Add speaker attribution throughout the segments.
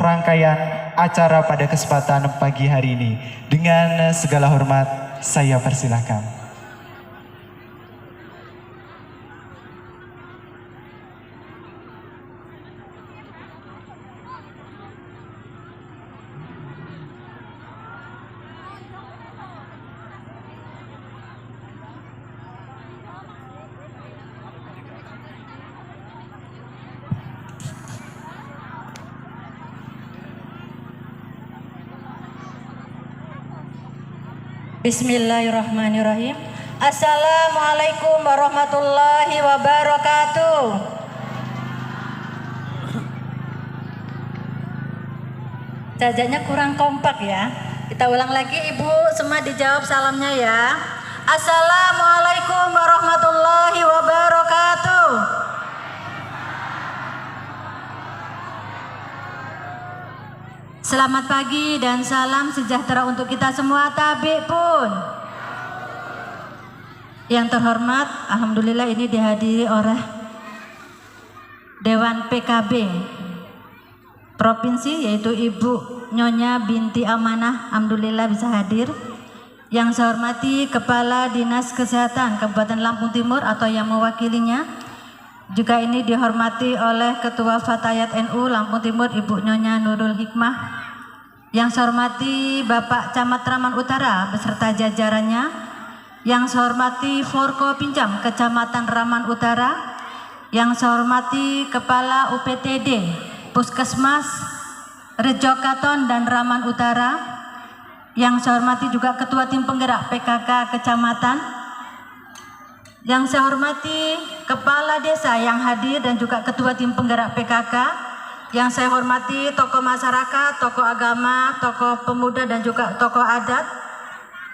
Speaker 1: rangkaian acara pada kesempatan pagi hari ini. Dengan segala hormat, saya persilahkan.
Speaker 2: Bismillahirrahmanirrahim. Assalamualaikum warahmatullahi wabarakatuh. Sajanya kurang kompak ya. Kita ulang lagi, Ibu semua dijawab salamnya ya. Assalamualaikum warahmatullahi wabarakatuh. Selamat pagi dan salam sejahtera untuk kita semua. Tabik pun. Yang terhormat, alhamdulillah ini dihadiri oleh Dewan PKB Provinsi, yaitu Ibu Nyonya Binti Amanah, alhamdulillah bisa hadir. Yang saya hormati Kepala Dinas Kesehatan Kabupaten Lampung Timur atau yang mewakilinya. Juga ini dihormati oleh Ketua Fatayat NU Lampung Timur Ibu Nyonya Nurul Hikmah. Yang saya hormati Bapak Camat Raman Utara beserta jajarannya. Yang saya hormati Forko Pinjam Kecamatan Raman Utara. Yang saya hormati Kepala UPTD Puskesmas Rejo Katon dan Raman Utara. Yang saya hormati juga Ketua Tim Penggerak PKK Kecamatan. Yang saya hormati Kepala Desa yang hadir dan juga Ketua Tim Penggerak PKK. Yang saya hormati tokoh masyarakat, tokoh agama, tokoh pemuda dan juga tokoh adat.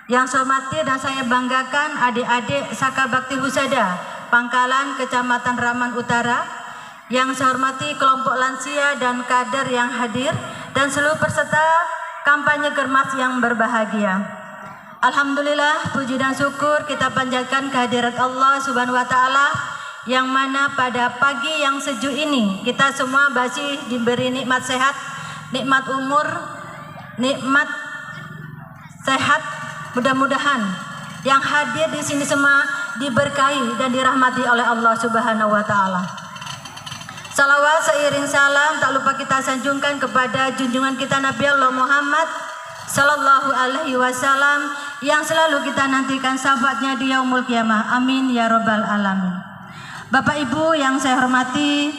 Speaker 2: Yang saya hormati dan saya banggakan adik-adik Saka Bakti Husada Pangkalan Kecamatan Raman Utara. Yang saya hormati kelompok lansia dan kader yang hadir dan seluruh peserta kampanye Germas yang berbahagia. Alhamdulillah, puji dan syukur kita panjatkan kehadirat Allah Subhanahu wa Ta'ala, yang mana pada pagi yang sejuk ini kita semua masih diberi nikmat sehat, nikmat umur, nikmat sehat. Mudah-mudahan yang hadir di sini semua diberkahi dan dirahmati oleh Allah Subhanahu wa Ta'ala. Salawat seiring salam tak lupa kita sanjungkan kepada junjungan kita Nabi Allah Muhammad Sallallahu Alaihi Wasallam, yang selalu kita nantikan syafaatnya di yaumul kiamah. Amin ya robbal alamin. Bapak Ibu yang saya hormati,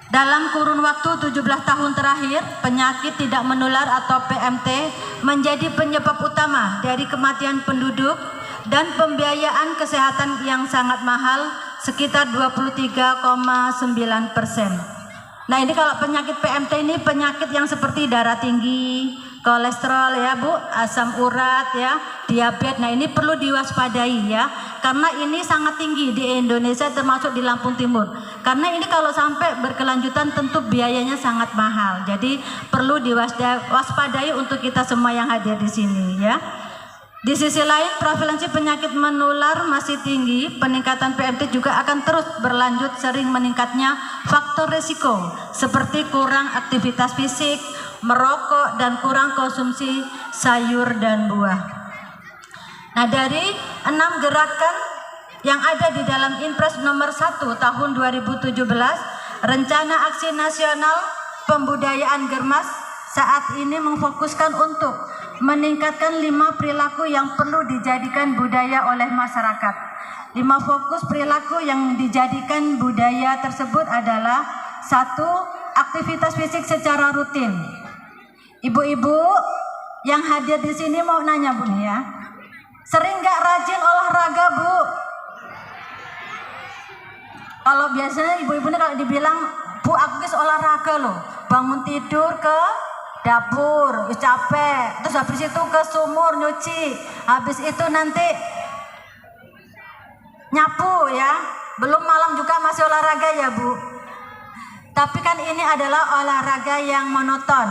Speaker 2: dalam kurun waktu 17 tahun terakhir, penyakit tidak menular atau PMT menjadi penyebab utama dari kematian penduduk dan pembiayaan kesehatan yang sangat mahal, sekitar 23,9%. Nah, ini kalau penyakit PMT ini penyakit yang seperti darah tinggi, kolesterol ya Bu, asam urat ya, diabetes. Nah, ini perlu diwaspadai ya, karena ini sangat tinggi di Indonesia termasuk di Lampung Timur. Karena ini kalau sampai berkelanjutan tentu biayanya sangat mahal. Jadi perlu diwaspadai untuk kita semua yang hadir di sini ya. Di sisi lain, prevalensi penyakit menular masih tinggi. Peningkatan PMT juga akan terus berlanjut. Sering meningkatnya faktor risiko seperti kurang aktivitas fisik, merokok, dan kurang konsumsi sayur dan buah. Nah, dari 6 gerakan yang ada di dalam Impres nomor 1 tahun 2017, Rencana Aksi Nasional Pembudayaan Germas saat ini memfokuskan untuk meningkatkan 5 perilaku yang perlu dijadikan budaya oleh masyarakat. 5 fokus perilaku yang dijadikan budaya tersebut adalah: 1. Aktivitas fisik secara rutin. Ibu-ibu yang hadir di sini mau nanya Bu nih ya, sering nggak rajin olahraga Bu? Kalau biasanya ibu-ibu ini kalau dibilang, Bu aku guys olahraga loh, bangun tidur ke dapur, capek, terus habis itu ke sumur nyuci, habis itu nanti nyapu ya, belum malam juga masih olahraga ya Bu. Tapi kan ini adalah olahraga yang monoton.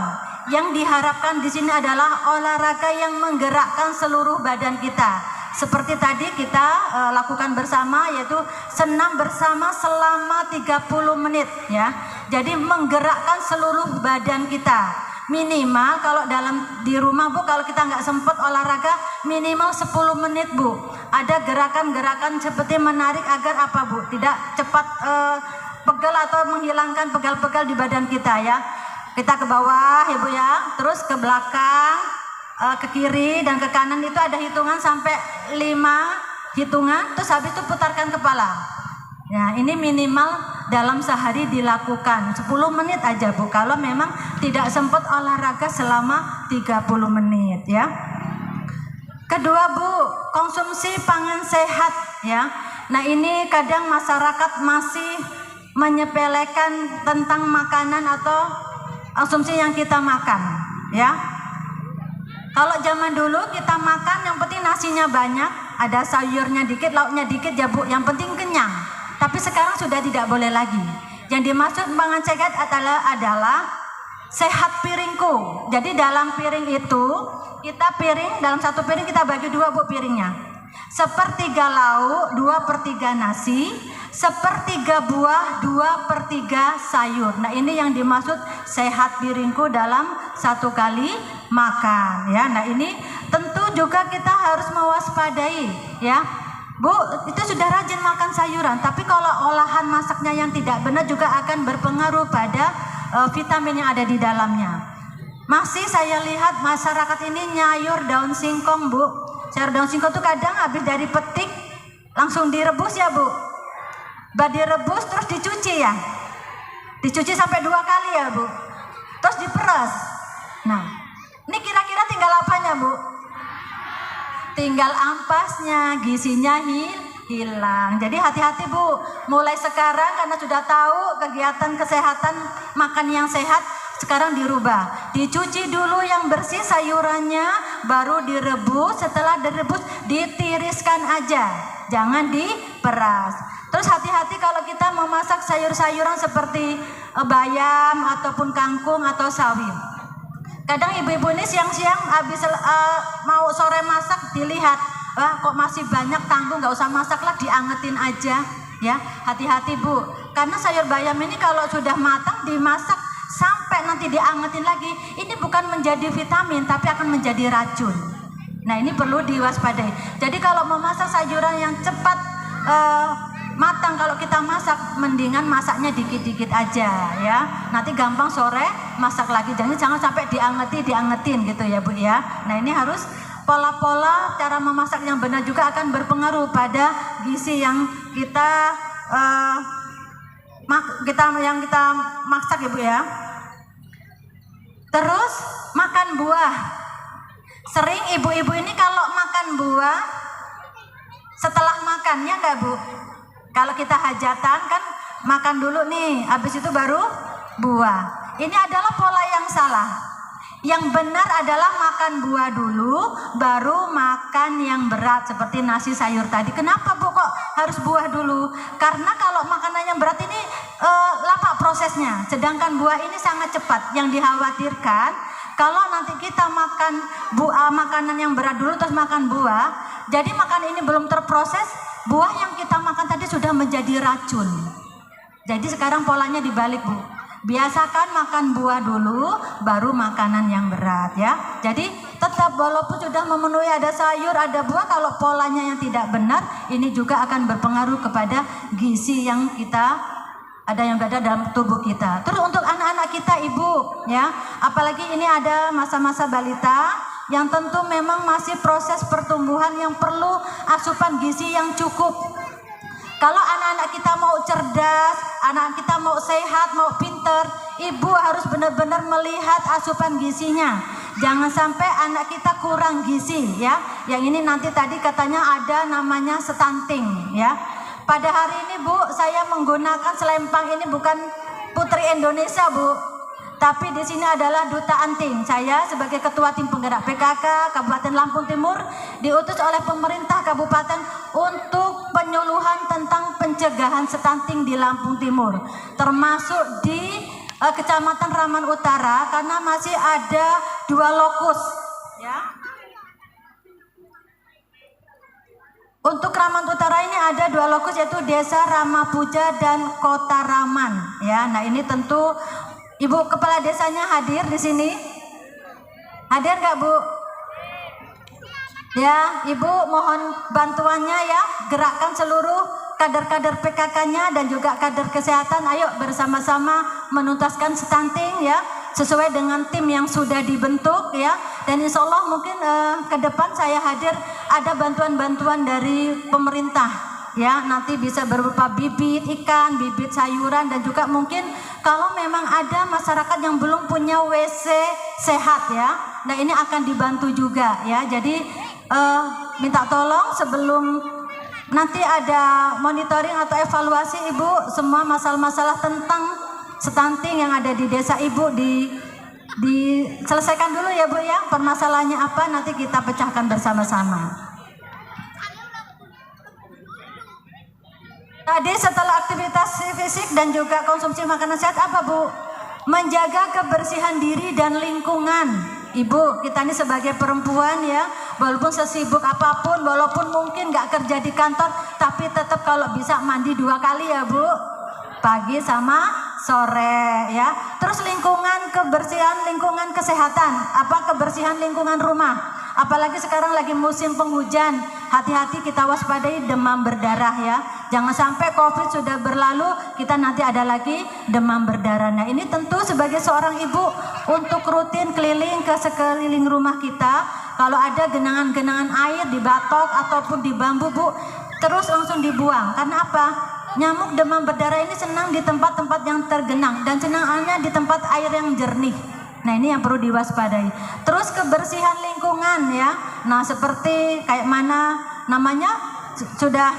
Speaker 2: Yang diharapkan di sini adalah olahraga yang menggerakkan seluruh badan kita. Seperti tadi kita lakukan bersama, yaitu senam bersama selama 30 menit ya. Jadi menggerakkan seluruh badan kita. Minimal kalau di rumah Bu, kalau kita nggak sempat olahraga minimal 10 menit Bu. Ada gerakan-gerakan seperti menarik agar apa Bu? Tidak cepat pegel atau menghilangkan pegal-pegal di badan kita ya. Kita ke bawah ya Bu ya, terus ke belakang, ke kiri dan ke kanan, itu ada hitungan sampai 5 hitungan, terus habis itu putarkan kepala. Nah, ini minimal dalam sehari dilakukan 10 menit aja Bu, kalau memang tidak sempat olahraga selama 30 menit ya. Kedua Bu, konsumsi pangan sehat ya. Nah, ini kadang masyarakat masih menyepelekan tentang makanan atau konsumsi yang kita makan ya. Kalau zaman dulu kita makan yang penting nasinya banyak, ada sayurnya dikit, lauknya dikit ya Bu, yang penting kenyang. Tapi sekarang sudah tidak boleh lagi. Yang dimaksud pangan sehat adalah sehat piringku. Jadi dalam piring itu, dalam satu piring kita bagi 2 Bu piringnya. 1/3 lauk, 2/3 nasi, 1/3 buah, 2/3 sayur. Nah, ini yang dimaksud sehat piringku dalam satu kali makan ya. Nah, ini tentu juga kita harus mewaspadai ya. Bu, itu sudah rajin makan sayuran, tapi kalau olahan masaknya yang tidak benar juga akan berpengaruh pada vitamin yang ada di dalamnya. Masih saya lihat masyarakat ini nyayur daun singkong Bu. Sayur daun singkong itu kadang habis dari petik langsung direbus ya Bu. Direbus terus dicuci ya. Dicuci sampai 2 kali ya Bu. Terus diperas. Nah, ini kira-kira tinggal apanya Bu? Tinggal ampasnya, gizinya hilang. Jadi hati-hati Bu, mulai sekarang karena sudah tahu kegiatan kesehatan makan yang sehat, sekarang dirubah. Dicuci dulu yang bersih sayurannya, baru direbus. Setelah direbus ditiriskan aja, jangan diperas. Terus hati-hati kalau kita memasak sayur-sayuran seperti bayam ataupun kangkung atau sawi. Kadang ibu-ibu ini siang-siang habis mau sore masak dilihat, kok masih banyak tanggung, nggak usah masak lah, diangetin aja ya. Hati-hati Bu, karena sayur bayam ini kalau sudah matang dimasak sampai nanti diangetin lagi, ini bukan menjadi vitamin tapi akan menjadi racun. Nah, ini perlu diwaspadai. Jadi kalau memasak sayuran yang cepat matang, kalau kita masak mendingan masaknya dikit-dikit aja ya. Nanti gampang sore masak lagi. Jangan sampai diangetin gitu ya Bu ya. Nah, ini harus pola-pola cara memasak yang benar juga akan berpengaruh pada gizi yang kita masak ya Bu ya. Terus makan buah. Sering ibu-ibu ini kalau makan buah setelah makan ya enggak Bu? Kalau kita hajatan kan makan dulu nih, habis itu baru buah. Ini adalah pola yang salah. Yang benar adalah makan buah dulu, baru makan yang berat seperti nasi sayur tadi. Kenapa Bu kok harus buah dulu? Karena kalau makanan yang berat ini lama prosesnya, sedangkan buah ini sangat cepat. Yang dikhawatirkan kalau nanti kita makan makanan yang berat dulu terus makan buah, jadi makanan ini belum terproses, buah yang kita makan tadi sudah menjadi racun. Jadi sekarang polanya dibalik Bu. Biasakan makan buah dulu, baru makanan yang berat ya. Jadi tetap walaupun sudah memenuhi ada sayur, ada buah, kalau polanya yang tidak benar, ini juga akan berpengaruh kepada gizi yang ada yang berada dalam tubuh kita. Terus untuk anak-anak kita Ibu ya, apalagi ini ada masa-masa balita yang tentu memang masih proses pertumbuhan yang perlu asupan gizi yang cukup. Kalau anak-anak kita mau cerdas, anak kita mau sehat, mau pinter, ibu harus benar-benar melihat asupan gizinya. Jangan sampai anak kita kurang gizi ya. Yang ini nanti tadi katanya ada namanya stunting ya. Pada hari ini Bu, saya menggunakan selempang ini bukan Putri Indonesia Bu, tapi di sini adalah Duta Anting. Saya sebagai Ketua Tim Penggerak PKK Kabupaten Lampung Timur diutus oleh pemerintah kabupaten untuk penyuluhan tentang pencegahan stunting di Lampung Timur, termasuk di Kecamatan Raman Utara, karena masih ada 2 lokus ya. Untuk Raman Utara ini ada 2 lokus, yaitu Desa Ramapuja dan Kota Raman ya. Nah, ini tentu Ibu Kepala Desanya hadir di sini. Hadir nggak, Bu? Ya, Ibu mohon bantuannya ya, gerakkan seluruh kader-kader PKK-nya dan juga kader kesehatan. Ayo bersama-sama menuntaskan stunting ya, sesuai dengan tim yang sudah dibentuk ya. Dan insya Allah mungkin ke depan saya hadir ada bantuan-bantuan dari pemerintah ya, nanti bisa berupa bibit ikan, bibit sayuran, dan juga mungkin kalau memang ada masyarakat yang belum punya WC sehat ya, nah ini akan dibantu juga ya. Jadi minta tolong sebelum nanti ada monitoring atau evaluasi, Ibu, semua masalah-masalah tentang stunting yang ada di desa Ibu diselesaikan dulu ya, Bu ya. Permasalahannya apa nanti kita pecahkan bersama-sama. Tadi setelah aktivitas fisik dan juga konsumsi makanan sehat apa, Bu? Menjaga kebersihan diri dan lingkungan. Ibu, kita ini sebagai perempuan ya, walaupun sesibuk apapun, walaupun mungkin nggak kerja di kantor, tapi tetap kalau bisa mandi 2 kali ya, Bu. Pagi sama sore ya. Terus lingkungan, kebersihan lingkungan kesehatan, apa kebersihan lingkungan rumah. Apalagi sekarang lagi musim penghujan, hati-hati kita waspadai demam berdarah ya. Jangan sampai COVID sudah berlalu, kita nanti ada lagi demam berdarah. Nah, ini tentu sebagai seorang ibu untuk rutin keliling ke sekeliling rumah kita. Kalau ada genangan-genangan air di batok ataupun di bambu, Bu, terus langsung dibuang. Karena apa? Nyamuk demam berdarah ini senang di tempat-tempat yang tergenang dan senangnya di tempat air yang jernih. Nah, ini yang perlu diwaspadai. Terus kebersihan lingkungan ya. Nah, seperti kayak mana namanya sudah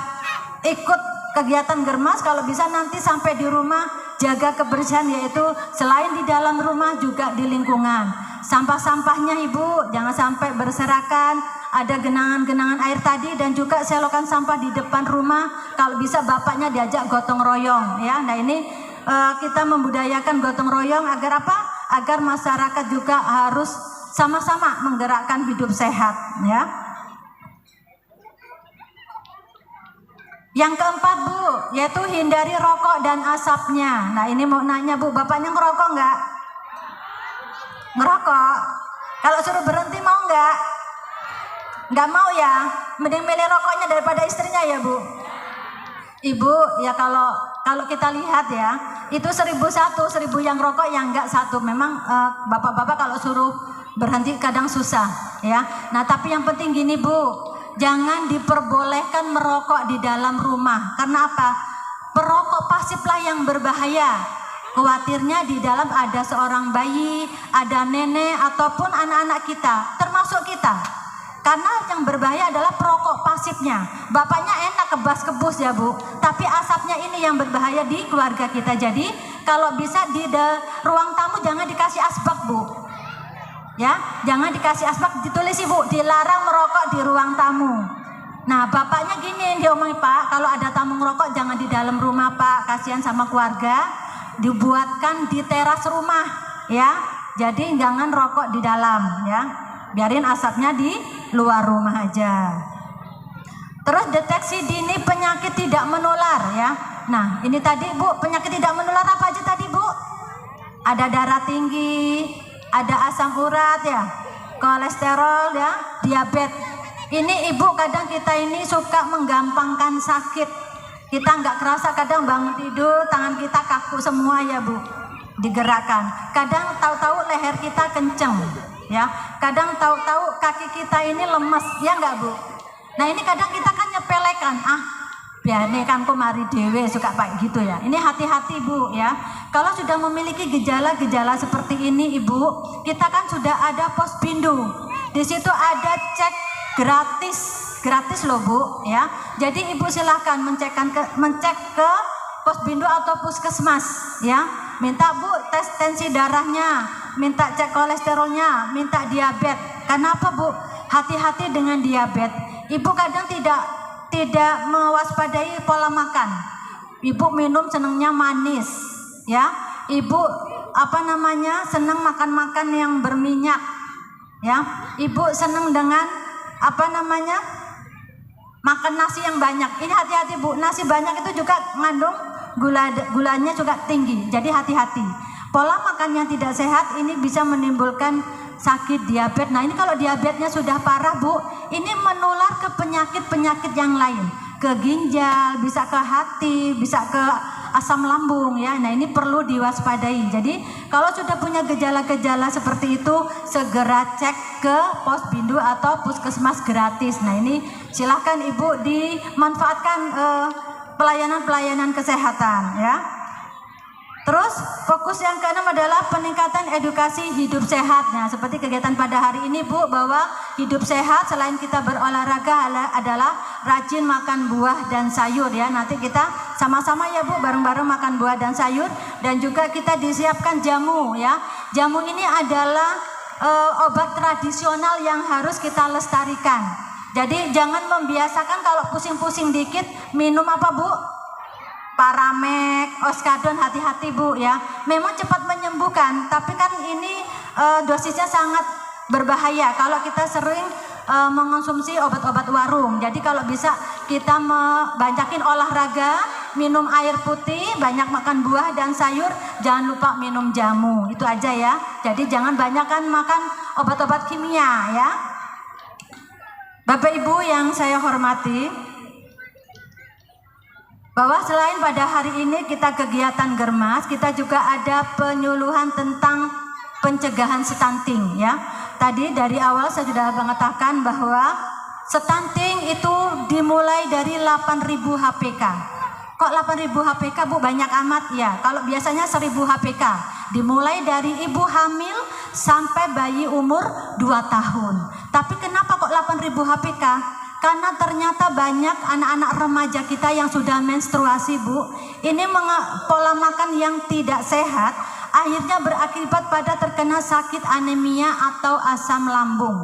Speaker 2: ikut kegiatan Germas, kalau bisa nanti sampai di rumah jaga kebersihan, yaitu selain di dalam rumah juga di lingkungan. Sampah-sampahnya, Ibu, jangan sampai berserakan. Ada genangan-genangan air tadi dan juga selokan sampah di depan rumah. Kalau bisa bapaknya diajak gotong royong ya. Nah, ini kita membudayakan gotong royong agar apa? Agar masyarakat juga harus sama-sama menggerakkan hidup sehat ya. Yang keempat, Bu, yaitu hindari rokok dan asapnya. Nah, ini mau nanya, Bu, bapaknya ngerokok nggak? Ngerokok? Kalau suruh berhenti mau nggak? Nggak mau ya? Mending milih rokoknya daripada istrinya ya, Bu? Ibu, ya kalau kita lihat ya, itu 1000 yang rokok, yang enggak 1. Memang bapak-bapak kalau suruh berhenti kadang susah ya. Nah, tapi yang penting gini, Bu, jangan diperbolehkan merokok di dalam rumah. Karena apa? Perokok pasiflah yang berbahaya. Khawatirnya di dalam ada seorang bayi, ada nenek ataupun anak-anak kita, termasuk kita. Karena yang berbahaya adalah perokok pasifnya. Bapaknya enak kebas-kebus ya, Bu, tapi asapnya ini yang berbahaya di keluarga kita. Jadi kalau bisa di ruang tamu jangan dikasih asbak, Bu. Ya, jangan dikasih asbak, ditulis, Ibu, dilarang merokok di ruang tamu. Nah, bapaknya gini diomongin, Pak, kalau ada tamu ngerokok jangan di dalam rumah, Pak, kasihan sama keluarga. Dibuatkan di teras rumah ya. Jadi jangan rokok di dalam ya. Biarin asapnya di luar rumah aja. Terus deteksi dini penyakit tidak menular ya. Nah, ini tadi, Bu, penyakit tidak menular apa aja tadi, Bu? Ada darah tinggi, ada asam urat ya, kolesterol ya, diabetes. Ini, Ibu, kadang kita ini suka menggampangkan sakit. Kita nggak kerasa, kadang bangun tidur tangan kita kaku semua ya, Bu, digerakkan. Kadang tahu-tahu leher kita kenceng ya, kadang tahu-tahu kaki kita ini lemes ya nggak, Bu? Nah, ini kadang kita kan nyepelekan, biane kan kok mari dewe, suka kayak gitu ya. Ini hati-hati, Bu ya. Kalau sudah memiliki gejala-gejala seperti ini, Ibu, kita kan sudah ada Posbindu. Di situ ada cek gratis loh, Bu ya. Jadi Ibu silahkan mencek ke Posbindu atau puskesmas ya. Minta, Bu, tes tensi darahnya, minta cek kolesterolnya, minta diabetes. Kenapa, Bu? Hati-hati dengan diabetes. Ibu kadang tidak mewaspadai pola makan. Ibu minum senangnya manis ya. Ibu senang makan-makan yang berminyak ya. Ibu senang dengan makan nasi yang banyak. Ini hati-hati Bu, nasi banyak itu juga mengandung gulanya juga tinggi. Jadi hati-hati. Pola makan yang tidak sehat ini bisa menimbulkan sakit diabetes. Nah ini kalau diabetesnya sudah parah Bu, ini menular ke penyakit-penyakit yang lain. Ke ginjal, bisa ke hati, bisa ke asam lambung ya. Nah ini perlu diwaspadai. Jadi kalau sudah punya gejala-gejala seperti itu, segera cek ke Posbindu atau puskesmas gratis. Nah ini silahkan Ibu dimanfaatkan pelayanan-pelayanan kesehatan ya. Terus fokus yang keenam adalah peningkatan edukasi hidup sehat. Nah seperti kegiatan pada hari ini Bu, bahwa hidup sehat selain kita berolahraga adalah rajin makan buah dan sayur ya. Nanti kita sama-sama ya Bu, bareng-bareng makan buah dan sayur. Dan juga kita disiapkan jamu ya. Jamu ini adalah obat tradisional yang harus kita lestarikan. Jadi jangan membiasakan kalau pusing-pusing dikit minum apa Bu? Paramek, Oskadon, hati-hati Bu ya. Memang cepat menyembuhkan, tapi kan ini dosisnya sangat berbahaya kalau kita sering mengonsumsi obat-obat warung. Jadi kalau bisa kita banyakin olahraga, minum air putih, banyak makan buah dan sayur, jangan lupa minum jamu. Itu aja ya. Jadi jangan banyakkan makan obat-obat kimia ya. Bapak Ibu yang saya hormati, bahwa selain pada hari ini kita kegiatan Germas, kita juga ada penyuluhan tentang pencegahan stunting ya. Tadi dari awal saya sudah mengatakan bahwa stunting itu dimulai dari 8.000 HPK. Kok 8.000 HPK Bu, banyak amat ya. Kalau biasanya 1.000 HPK. Dimulai dari ibu hamil sampai bayi umur 2 tahun. Tapi kenapa kok 8.000 HPK? Karena ternyata banyak anak-anak remaja kita yang sudah menstruasi Bu, ini pola makan yang tidak sehat, akhirnya berakibat pada terkena sakit anemia atau asam lambung.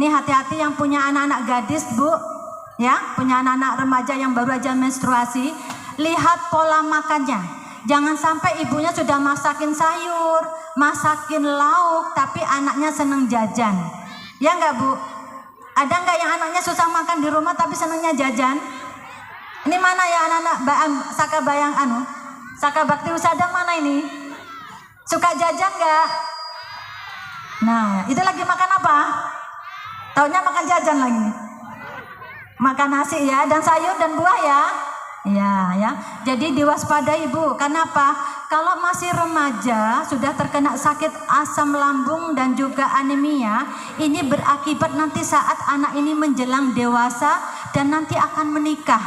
Speaker 2: Ini hati-hati yang punya anak-anak gadis Bu, ya, punya anak-anak remaja yang baru aja menstruasi, lihat pola makannya. Jangan sampai ibunya sudah masakin sayur, masakin lauk, tapi anaknya seneng jajan. Ya enggak Bu? Ada nggak yang anaknya susah makan di rumah tapi senangnya jajan? Ini mana ya anak-anak Saka Bakti Usada mana ini? Suka jajan nggak? Nah, itu lagi makan apa? Taunya makan jajan lagi. Makan nasi ya, dan sayur dan buah ya. Ya. Jadi diwaspadai Bu. Kenapa? Kalau masih remaja sudah terkena sakit asam lambung dan juga anemia, ini berakibat nanti saat anak ini menjelang dewasa dan nanti akan menikah.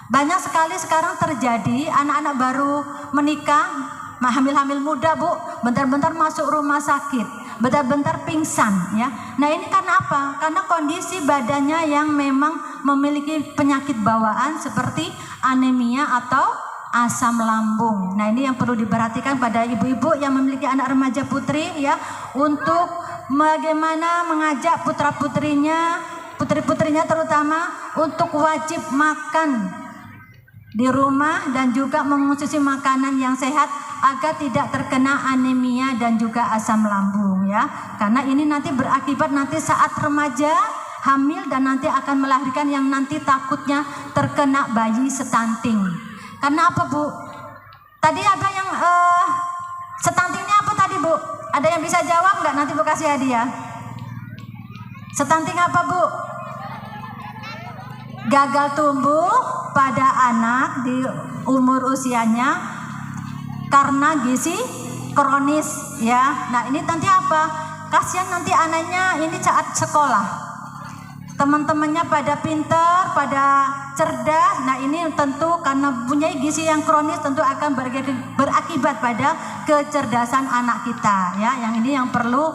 Speaker 2: Banyak sekali sekarang terjadi anak-anak baru menikah, hamil-hamil muda Bu, bentar-bentar masuk rumah sakit, bentar-bentar pingsan ya. Nah ini karena apa? Karena kondisi badannya yang memang memiliki penyakit bawaan seperti anemia atau asam lambung. Nah ini yang perlu diperhatikan pada ibu-ibu yang memiliki anak remaja putri ya, untuk bagaimana mengajak putra-putrinya, putri-putrinya terutama untuk wajib makan di rumah dan juga mengonsumsi makanan yang sehat agar tidak terkena anemia dan juga asam lambung ya. Karena ini nanti berakibat nanti saat remaja hamil dan nanti akan melahirkan yang nanti takutnya terkena bayi stunting. Karena apa Bu? Tadi ada yang stuntingnya apa tadi Bu? Ada yang bisa jawab nggak? Nanti Bu kasih hadiah. Stunting apa Bu? Gagal tumbuh pada anak di umur usianya karena gizi kronis ya. Nah ini nanti apa? Kasihan nanti anaknya ini saat sekolah. Teman-temannya pada pintar, pada cerdas. Nah ini tentu karena punya gizi yang kronis tentu akan berakibat pada kecerdasan anak kita ya. Yang ini yang perlu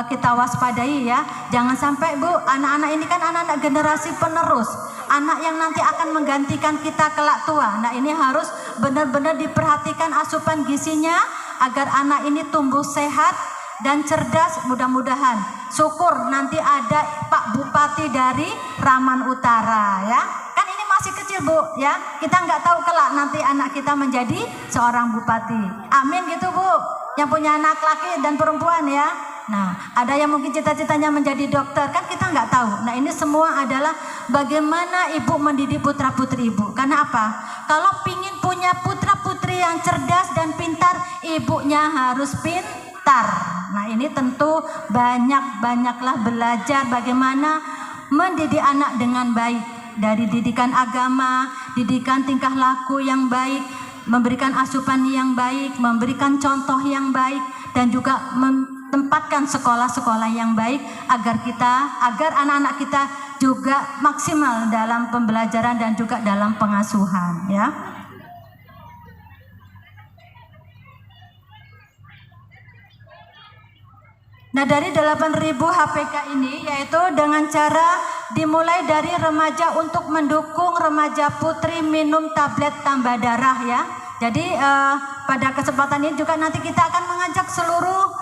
Speaker 2: kita waspadai ya. Jangan sampai Bu, anak-anak ini kan anak-anak generasi penerus, anak yang nanti akan menggantikan kita kelak tua. Nah ini harus benar-benar diperhatikan asupan gizinya agar anak ini tumbuh sehat dan cerdas. Mudah-mudahan syukur nanti ada Pak Bupati dari Raman Utara ya. Kan ini masih kecil Bu ya, kita nggak tahu kelak nanti anak kita menjadi seorang bupati. Amin gitu Bu, yang punya anak laki dan perempuan ya. Nah, ada yang mungkin cita-citanya menjadi dokter, kan kita nggak tahu. Nah, ini semua adalah bagaimana ibu mendidik putra-putri ibu. Karena apa? Kalau pingin punya putra-putri yang cerdas dan pintar, ibunya harus pintar. Nah, ini tentu banyaklah belajar bagaimana mendidik anak dengan baik. Dari didikan agama, didikan tingkah laku yang baik, memberikan asupan yang baik, memberikan contoh yang baik, dan juga tempatkan sekolah-sekolah yang baik agar anak-anak kita juga maksimal dalam pembelajaran dan juga dalam pengasuhan, ya. Nah, dari 8.000 HPK ini yaitu dengan cara dimulai dari remaja untuk mendukung remaja putri minum tablet tambah darah, ya. Jadi pada kesempatan ini juga nanti kita akan mengajak seluruh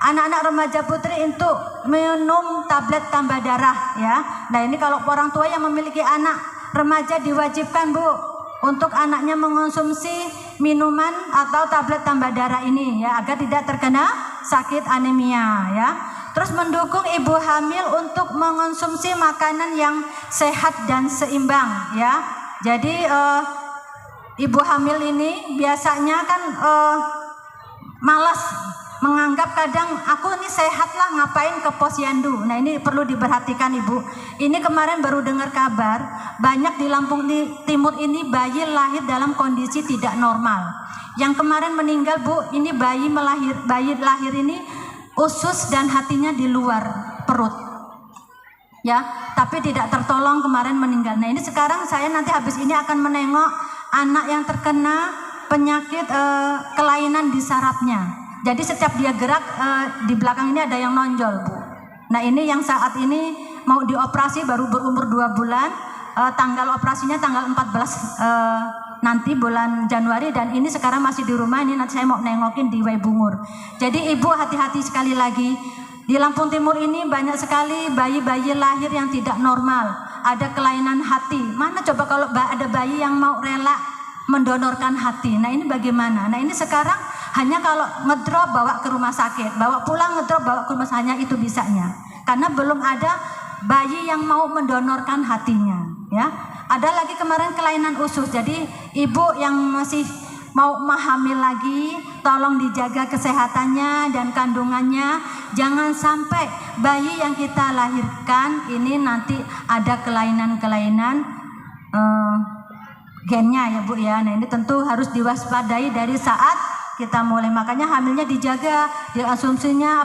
Speaker 2: anak-anak remaja putri untuk minum tablet tambah darah, ya. Nah, ini kalau orang tua yang memiliki anak remaja diwajibkan, Bu, untuk anaknya mengonsumsi minuman atau tablet tambah darah ini, ya, agar tidak terkena sakit anemia, ya. Terus mendukung ibu hamil untuk mengonsumsi makanan yang sehat dan seimbang, ya. Jadi ibu hamil ini biasanya kan malas, menganggap kadang aku ini sehat lah, ngapain ke posyandu. Nah, ini perlu diperhatikan ibu. Ini kemarin baru dengar kabar banyak di Lampung Timur ini bayi lahir dalam kondisi tidak normal. Yang kemarin meninggal, Bu, ini bayi lahir ini usus dan hatinya di luar perut, ya, tapi tidak tertolong, kemarin meninggal. Nah, ini sekarang saya nanti habis ini akan menengok anak yang terkena penyakit kelainan di sarafnya. Jadi setiap dia gerak di belakang ini ada yang nonjol, Bu. Nah, ini yang saat ini mau dioperasi, baru berumur 2 bulan. Tanggal operasinya tanggal 14 nanti bulan Januari, dan ini sekarang masih di rumah. Ini nanti saya mau nengokin di Waibungur. Jadi ibu hati-hati sekali lagi. Di Lampung Timur ini banyak sekali bayi-bayi lahir yang tidak normal. Ada kelainan hati. Mana coba kalau ada bayi yang mau rela mendonorkan hati. Nah, ini bagaimana? Nah, ini sekarang hanya kalau ngedrop bawa ke rumah sakit, bawa pulang ngedrop bawa ke rumah sakit, hanya itu bisanya. Karena belum ada bayi yang mau mendonorkan hatinya, ya. Ada lagi kemarin kelainan usus. Jadi ibu yang masih mau hamil lagi, tolong dijaga kesehatannya dan kandungannya. Jangan sampai bayi yang kita lahirkan ini nanti ada kelainan-kelainan gennya, ya, Bu, ya. Nah, ini tentu harus diwaspadai dari saat kita mulai. Makanya hamilnya dijaga, diasumsinya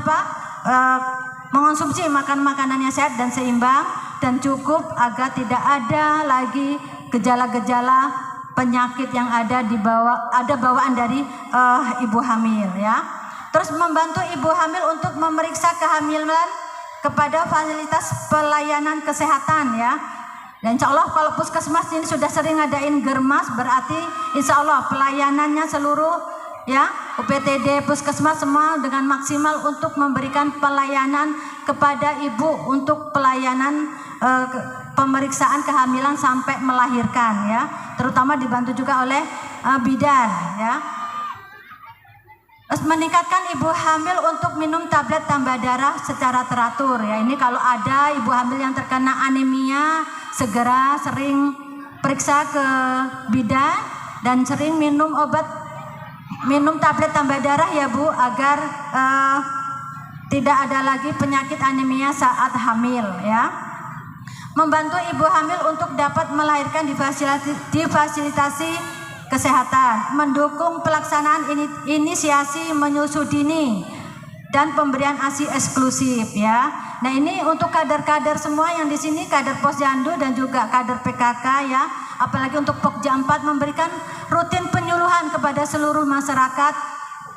Speaker 2: mengonsumsi makanan yang sehat dan seimbang dan cukup, agar tidak ada lagi gejala-gejala penyakit yang ada bawaan dari ibu hamil, ya. Terus membantu ibu hamil untuk memeriksa kehamilan kepada fasilitas pelayanan kesehatan, ya. Dan insya Allah kalau puskesmas ini sudah sering ngadain germas, berarti insya Allah pelayanannya seluruh, ya, UPTD, puskesmas semua dengan maksimal untuk memberikan pelayanan kepada ibu untuk pelayanan pemeriksaan kehamilan sampai melahirkan, ya. Terutama dibantu juga oleh bidan, ya. Terus meningkatkan ibu hamil untuk minum tablet tambah darah secara teratur, ya. Ini kalau ada ibu hamil yang terkena anemia, segera sering periksa ke bidan dan sering minum tablet tambah darah, ya, Bu, agar tidak ada lagi penyakit anemia saat hamil, ya. Membantu ibu hamil untuk dapat melahirkan di fasilitasi kesehatan, mendukung pelaksanaan inisiasi menyusu dini dan pemberian ASI eksklusif, ya. Nah, ini untuk kader-kader semua yang di sini, kader Posyandu dan juga kader PKK, ya. Apalagi untuk Pokja 4 memberikan rutin penyuluhan kepada seluruh masyarakat.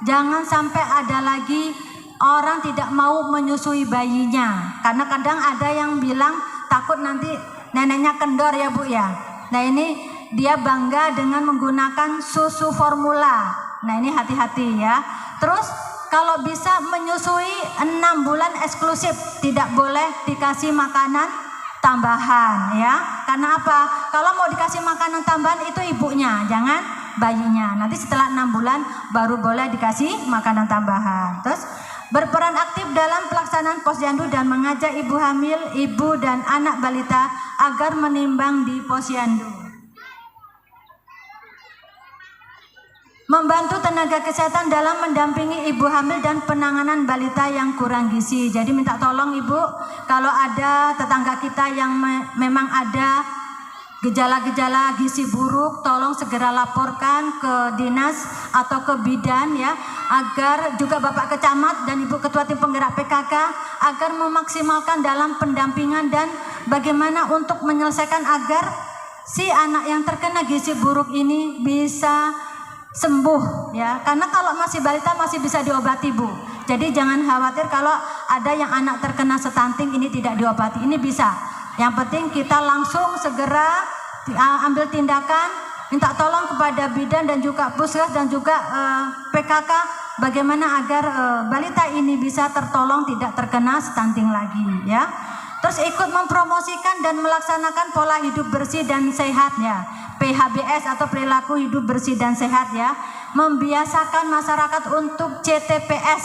Speaker 2: Jangan sampai ada lagi orang tidak mau menyusui bayinya, karena kadang ada yang bilang takut nanti neneknya kendor, ya, Bu, ya. Nah, ini dia bangga dengan menggunakan susu formula. Nah, ini hati-hati, ya. Terus kalau bisa menyusui 6 bulan eksklusif, tidak boleh dikasih makanan tambahan, ya. Karena apa? Kalau mau dikasih makanan tambahan itu ibunya, jangan bayinya. Nanti setelah 6 bulan baru boleh dikasih makanan tambahan. Terus berperan aktif dalam pelaksanaan posyandu dan mengajak ibu hamil, ibu dan anak balita agar menimbang di posyandu. Membantu tenaga kesehatan dalam mendampingi ibu hamil dan penanganan balita yang kurang gizi. Jadi minta tolong ibu, kalau ada tetangga kita yang memang ada gejala-gejala gizi buruk, tolong segera laporkan ke dinas atau ke bidan ya, agar juga Bapak Kecamat dan Ibu Ketua Tim Penggerak PKK agar memaksimalkan dalam pendampingan dan bagaimana untuk menyelesaikan agar si anak yang terkena gizi buruk ini bisa sembuh ya, karena kalau masih balita masih bisa diobati Bu. Jadi jangan khawatir kalau ada yang anak terkena stunting ini tidak diobati, ini bisa. Yang penting kita langsung segera ambil tindakan, minta tolong kepada bidan dan juga puskes dan juga PKK bagaimana agar balita ini bisa tertolong tidak terkena stunting lagi ya. Terus ikut mempromosikan dan melaksanakan pola hidup bersih dan sehat ya, PHBS atau perilaku hidup bersih dan sehat ya. Membiasakan masyarakat untuk CTPS,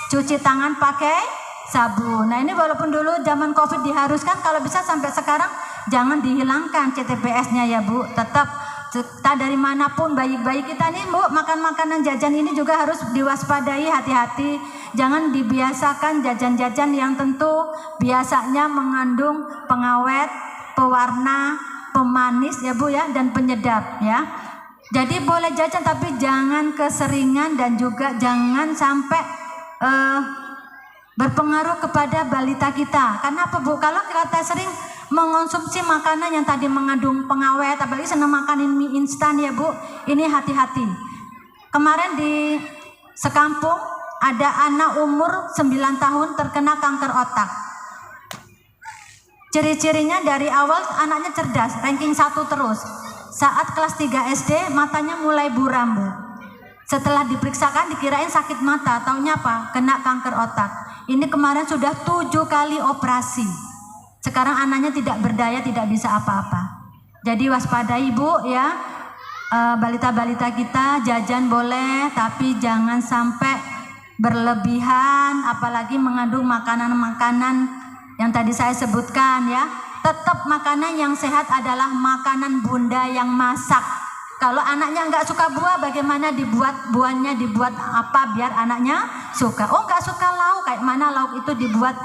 Speaker 2: cuci tangan pakai sabun. Nah ini walaupun dulu zaman COVID diharuskan, kalau bisa sampai sekarang jangan dihilangkan CTPS-nya ya Bu. Tetap kita dari manapun, bayi-bayi kita nih Bu, makan makanan jajan ini juga harus diwaspadai, hati-hati. Jangan dibiasakan jajan-jajan yang tentu biasanya mengandung pengawet, pewarna, pemanis ya Bu ya, dan penyedap ya. Jadi boleh jajan tapi jangan keseringan dan juga jangan sampai berpengaruh kepada balita kita. Karena apa Bu? Kalau kita sering mengonsumsi makanan yang tadi mengandung pengawet, apalagi senang makanin mie instan ya Bu, ini hati-hati. Kemarin di sekampung ada anak umur 9 tahun terkena kanker otak. Ciri-cirinya dari awal anaknya cerdas, ranking 1 terus. Saat kelas 3 SD matanya mulai buram Bu. Setelah diperiksakan dikirain sakit mata, taunya apa? Kena kanker otak. Ini kemarin sudah 7 kali operasi. Sekarang anaknya tidak berdaya, tidak bisa apa-apa. Jadi waspadai Bu ya, balita-balita kita jajan boleh, tapi jangan sampai berlebihan, apalagi mengandung makanan-makanan yang tadi saya sebutkan ya. Tetap makanan yang sehat adalah makanan bunda yang masak. Kalau anaknya nggak suka buah, bagaimana dibuat buahnya, dibuat apa biar anaknya suka. Oh nggak suka lauk, kayak mana lauk itu dibuat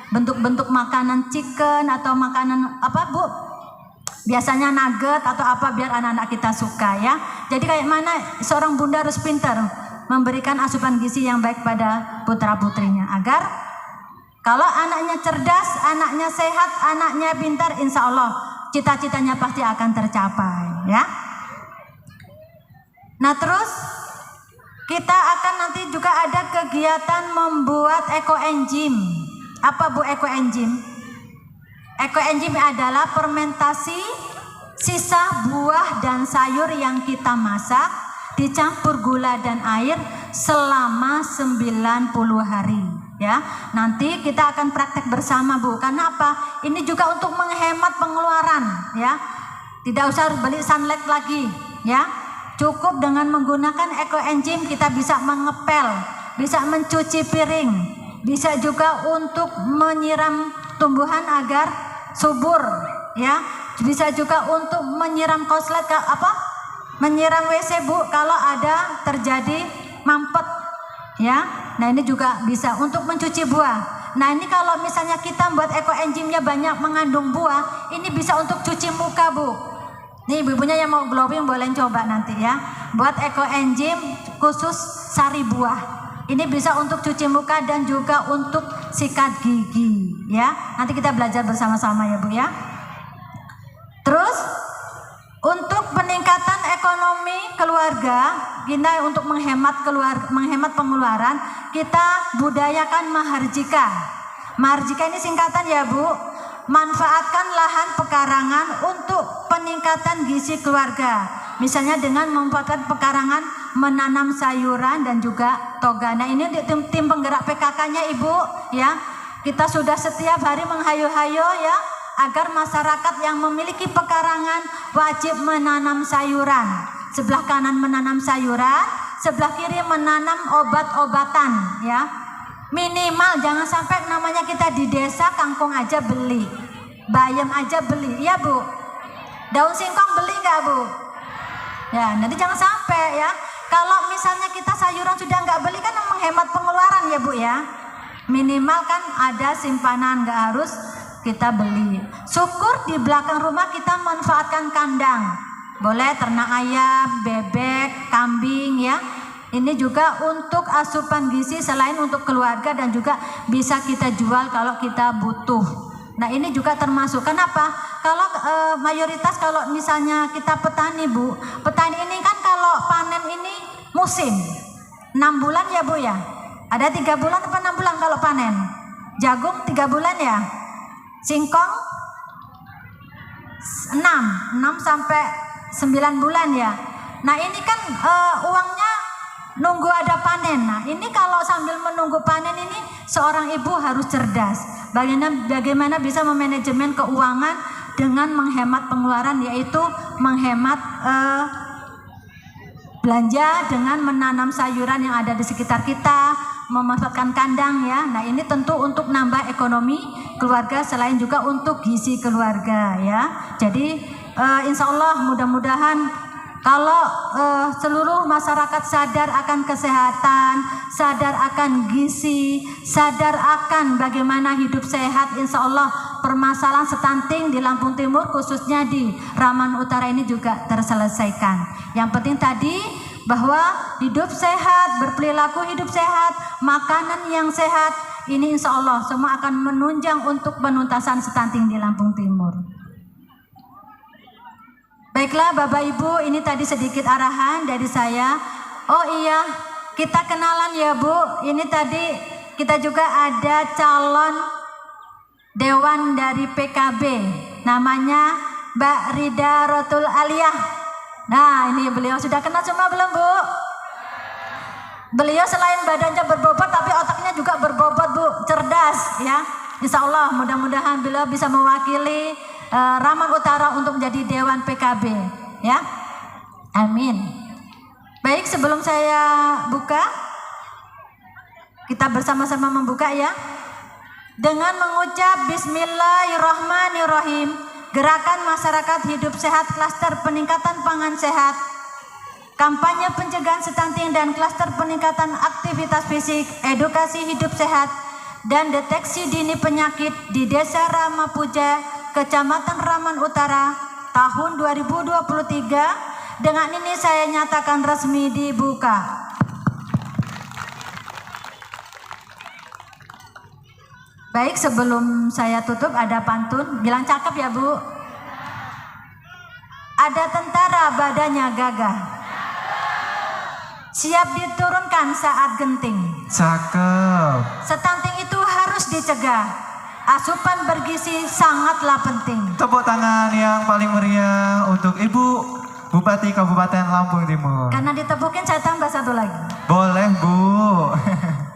Speaker 2: bentuk-bentuk makanan chicken atau makanan apa Bu, biasanya nugget atau apa biar anak-anak kita suka ya. Jadi kayak mana seorang bunda harus pintar memberikan asupan gizi yang baik pada putra-putrinya, agar kalau anaknya cerdas, anaknya sehat, anaknya pintar, insya Allah cita-citanya pasti akan tercapai ya. Nah terus kita akan nanti juga ada kegiatan membuat ekoenzim. Apa Bu ekoenzim? Ekoenzim adalah fermentasi sisa buah dan sayur yang kita masak dicampur gula dan air selama 90 hari ya. Nanti kita akan praktek bersama Bu. Karena apa? Ini juga untuk menghemat pengeluaran ya. Tidak usah beli sunlight lagi ya. Cukup dengan menggunakan ekoenzim kita bisa mengepel, bisa mencuci piring, bisa juga untuk menyiram tumbuhan agar subur ya. Bisa juga untuk menyiram konslet menyiram WC Bu kalau ada terjadi mampet ya. Nah ini juga bisa untuk mencuci buah. Nah ini kalau misalnya kita buat ekoenzimnya banyak mengandung buah, ini bisa untuk cuci muka Bu. Nih ibu-ibunya yang mau glowing boleh coba nanti ya. Buat ekoenzim khusus sari buah. Ini bisa untuk cuci muka dan juga untuk sikat gigi ya. Nanti kita belajar bersama-sama ya Bu ya. Terus untuk peningkatan ekonomi keluarga, kita untuk menghemat pengeluaran, kita budayakan maharjika. Maharjika ini singkatan ya Bu. Manfaatkan lahan pekarangan untuk peningkatan gizi keluarga. Misalnya dengan memanfaatkan pekarangan, menanam sayuran dan juga toga. Nah ini tim penggerak PKK-nya Ibu ya. Kita sudah setiap hari menghayo-hayo ya, agar masyarakat yang memiliki pekarangan wajib menanam sayuran. Sebelah kanan menanam sayuran, sebelah kiri menanam obat-obatan ya. Minimal jangan sampai namanya kita di desa kangkung aja beli, bayam aja beli, ya Bu. Daun singkong beli nggak Bu? Ya, nanti jangan sampai ya. Kalau misalnya kita sayuran sudah nggak beli kan menghemat pengeluaran ya Bu ya. Minimal kan ada simpanan, nggak harus kita beli. Syukur di belakang rumah kita manfaatkan kandang. Boleh ternak ayam, bebek, kambing ya. Ini juga untuk asupan gizi selain untuk keluarga dan juga bisa kita jual kalau kita butuh. Nah ini juga termasuk. Kenapa? Kalau mayoritas kalau misalnya kita petani Bu, petani ini kan kalau panen ini musim 6 bulan ya Bu ya. Ada 3 bulan atau 6 bulan kalau panen. Jagung 3 bulan ya. Singkong 6 sampai 9 bulan ya. Nah ini kan uangnya nunggu ada panen. Nah ini kalau sambil menunggu panen ini seorang ibu harus cerdas. Bagaimana bisa memanajemen keuangan dengan menghemat pengeluaran, yaitu menghemat belanja dengan menanam sayuran yang ada di sekitar kita, memanfaatkan kandang ya. Nah ini tentu untuk nambah ekonomi keluarga selain juga untuk gizi keluarga ya. Jadi insya Allah mudah-mudahan kalau seluruh masyarakat sadar akan kesehatan, sadar akan gizi, sadar akan bagaimana hidup sehat, insya Allah permasalahan stunting di Lampung Timur khususnya di Raman Utara ini juga terselesaikan. Yang penting tadi bahwa hidup sehat, berperilaku hidup sehat, makanan yang sehat, ini insya Allah semua akan menunjang untuk penuntasan stunting di Lampung Timur. Baiklah Bapak Ibu, ini tadi sedikit arahan dari saya. Oh iya, kita kenalan ya Bu. Ini tadi kita juga ada calon dewan dari PKB, namanya Mbak Rida Rotul Aliyah. Nah ini beliau sudah kenal semua belum Bu? Beliau selain badannya berbobot tapi otaknya juga berbobot Bu, cerdas ya. Insya Allah mudah-mudahan beliau bisa mewakili Raman Utara untuk menjadi Dewan PKB ya. Amin. Baik, sebelum saya buka, kita bersama-sama membuka ya. Dengan mengucap Bismillahirrahmanirrahim, Gerakan Masyarakat Hidup Sehat Klaster Peningkatan Pangan Sehat, Kampanye Pencegahan Stunting dan Klaster Peningkatan Aktivitas Fisik, Edukasi Hidup Sehat dan Deteksi Dini Penyakit di Desa Ramapuja, Kecamatan Raman Utara tahun 2023. Dengan ini saya nyatakan resmi dibuka. Baik, sebelum saya tutup ada pantun, bilang cakep ya Bu. Ada tentara badannya gagah, siap diturunkan saat genting.
Speaker 1: Cakep.
Speaker 2: Stunting itu harus dicegah. Asupan bergizi sangatlah penting.
Speaker 1: Tepuk tangan yang paling meriah untuk Ibu Bupati Kabupaten Lampung Timur.
Speaker 2: Karena ditepukin saya tambah satu lagi.
Speaker 1: Boleh Bu.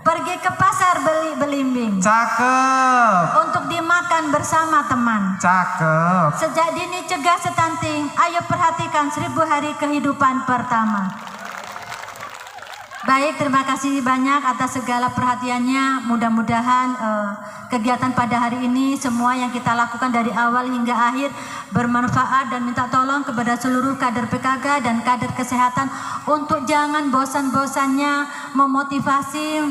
Speaker 2: Pergi ke pasar beli belimbing.
Speaker 1: Cakep.
Speaker 2: Untuk dimakan bersama teman.
Speaker 1: Cakep.
Speaker 2: Sejak dini cegah stunting. Ayo perhatikan 1000 hari kehidupan pertama. Baik, terima kasih banyak atas segala perhatiannya. Mudah-mudahan kegiatan pada hari ini semua yang kita lakukan dari awal hingga akhir bermanfaat, dan minta tolong kepada seluruh kader PKK dan kader kesehatan untuk jangan bosan-bosannya memotivasi,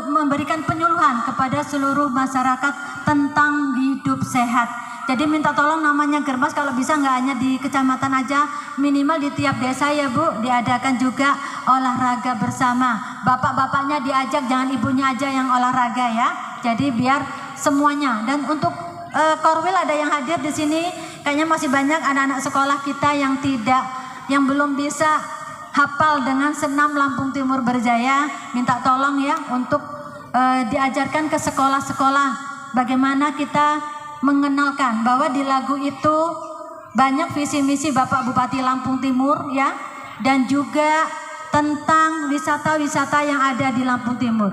Speaker 2: memberikan penyuluhan kepada seluruh masyarakat tentang hidup sehat. Jadi minta tolong namanya Germas kalau bisa nggak hanya di kecamatan aja, minimal di tiap desa ya Bu, diadakan juga olahraga bersama. Bapak-bapaknya diajak, jangan ibunya aja yang olahraga ya. Jadi biar semuanya. Dan untuk Korwil ada yang hadir di sini, kayaknya masih banyak anak-anak sekolah kita yang belum bisa hafal dengan senam Lampung Timur Berjaya. Minta tolong ya untuk diajarkan ke sekolah-sekolah bagaimana kita mengenalkan bahwa di lagu itu banyak visi misi Bapak Bupati Lampung Timur ya, dan juga tentang wisata-wisata yang ada di Lampung Timur.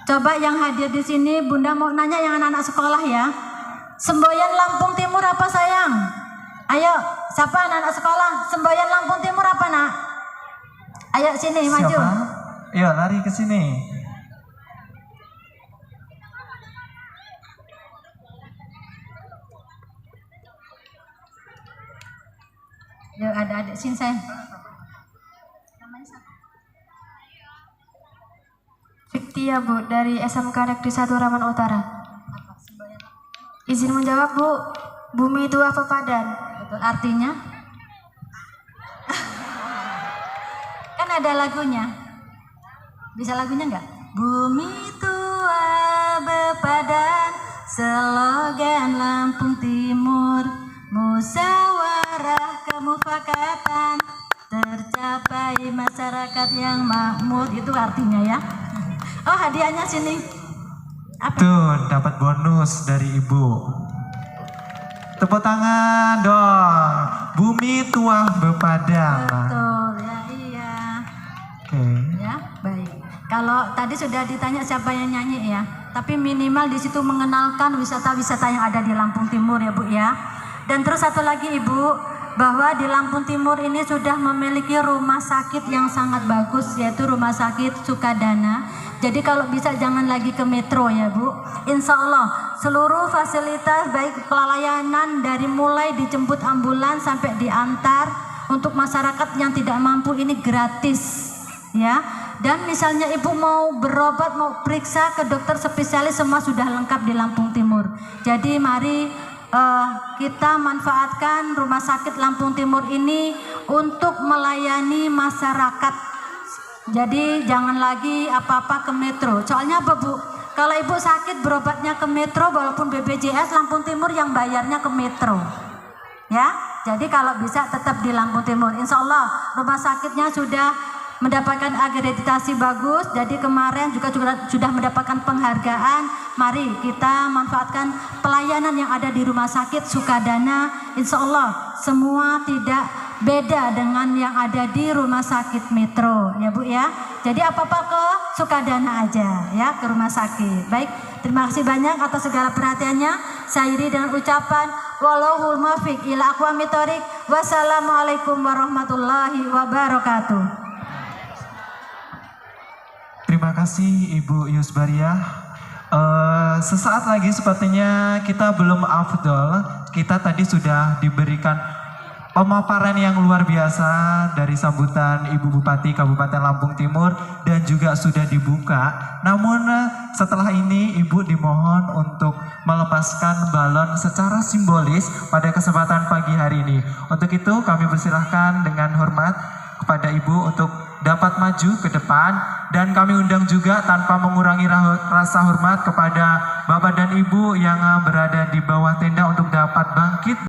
Speaker 2: Coba yang hadir di sini, Bunda mau nanya yang anak-anak sekolah ya. Semboyan Lampung Timur apa sayang? Ayo, siapa anak-anak sekolah? Semboyan Lampung Timur apa nak? Ayo sini maju.
Speaker 1: Iya, lari ke sini.
Speaker 2: Ya ada adik sini saya.
Speaker 3: Fiktia Bu, dari SMK Negeri 1 Raman Utara. Izin menjawab Bu, bumi tua pepadan.
Speaker 2: Betul, artinya? Kan ada lagunya. Bisa lagunya nggak? Bumi tua bepadan, slogan Lampung Timur, musyawarah kemufakatan, tercapai masyarakat yang makmur. Itu artinya ya. Oh, hadiahnya sini. Apa?
Speaker 1: Tuh, dapat bonus dari Ibu. Tepuk tangan dong. Bumi tua bepadang.
Speaker 2: Betul, ya iya.
Speaker 1: Oke.
Speaker 2: Ya, baik. Kalau tadi sudah ditanya siapa yang nyanyi ya, tapi minimal di situ mengenalkan wisata-wisata yang ada di Lampung Timur ya Bu ya. Dan terus satu lagi Ibu, bahwa di Lampung Timur ini sudah memiliki rumah sakit yang sangat bagus, yaitu Rumah Sakit Sukadana. Jadi kalau bisa jangan lagi ke metro ya Bu. Insya Allah seluruh fasilitas baik pelayanan dari mulai dijemput ambulans sampai diantar untuk masyarakat yang tidak mampu ini gratis ya. Dan misalnya Ibu mau berobat, mau periksa ke dokter spesialis, semua sudah lengkap di Lampung Timur. Jadi mari kita manfaatkan Rumah Sakit Lampung Timur ini untuk melayani masyarakat. Jadi jangan lagi apa-apa ke metro. Soalnya apa Bu? Kalau Ibu sakit berobatnya ke metro, walaupun BPJS Lampung Timur yang bayarnya ke metro. Ya, jadi kalau bisa tetap di Lampung Timur. Insya Allah rumah sakitnya sudah mendapatkan akreditasi bagus. Jadi kemarin juga sudah mendapatkan penghargaan. Mari kita manfaatkan pelayanan yang ada di Rumah Sakit Sukadana. Insya Allah semua tidak beda dengan yang ada di rumah sakit metro ya Bu ya. Jadi apa-apa ke Sukadana aja ya, ke rumah sakit. Baik, terima kasih banyak atas segala perhatiannya. Saya iri dengan ucapan wallahul muwaffiq ila aqwamit thoriq. Wassalamualaikum warahmatullahi wabarakatuh.
Speaker 1: Terima kasih Ibu Yusbariah. Sesaat lagi sepertinya kita belum afdol. Kita tadi sudah diberikan pemaparan yang luar biasa dari sambutan Ibu Bupati Kabupaten Lampung Timur dan juga sudah dibuka. Namun setelah ini Ibu dimohon untuk melepaskan balon secara simbolis pada kesempatan pagi hari ini. Untuk itu kami persilahkan dengan hormat kepada Ibu untuk dapat maju ke depan, dan kami undang juga tanpa mengurangi rasa hormat kepada Bapak dan Ibu yang berada di bawah tenda untuk dapat bangkit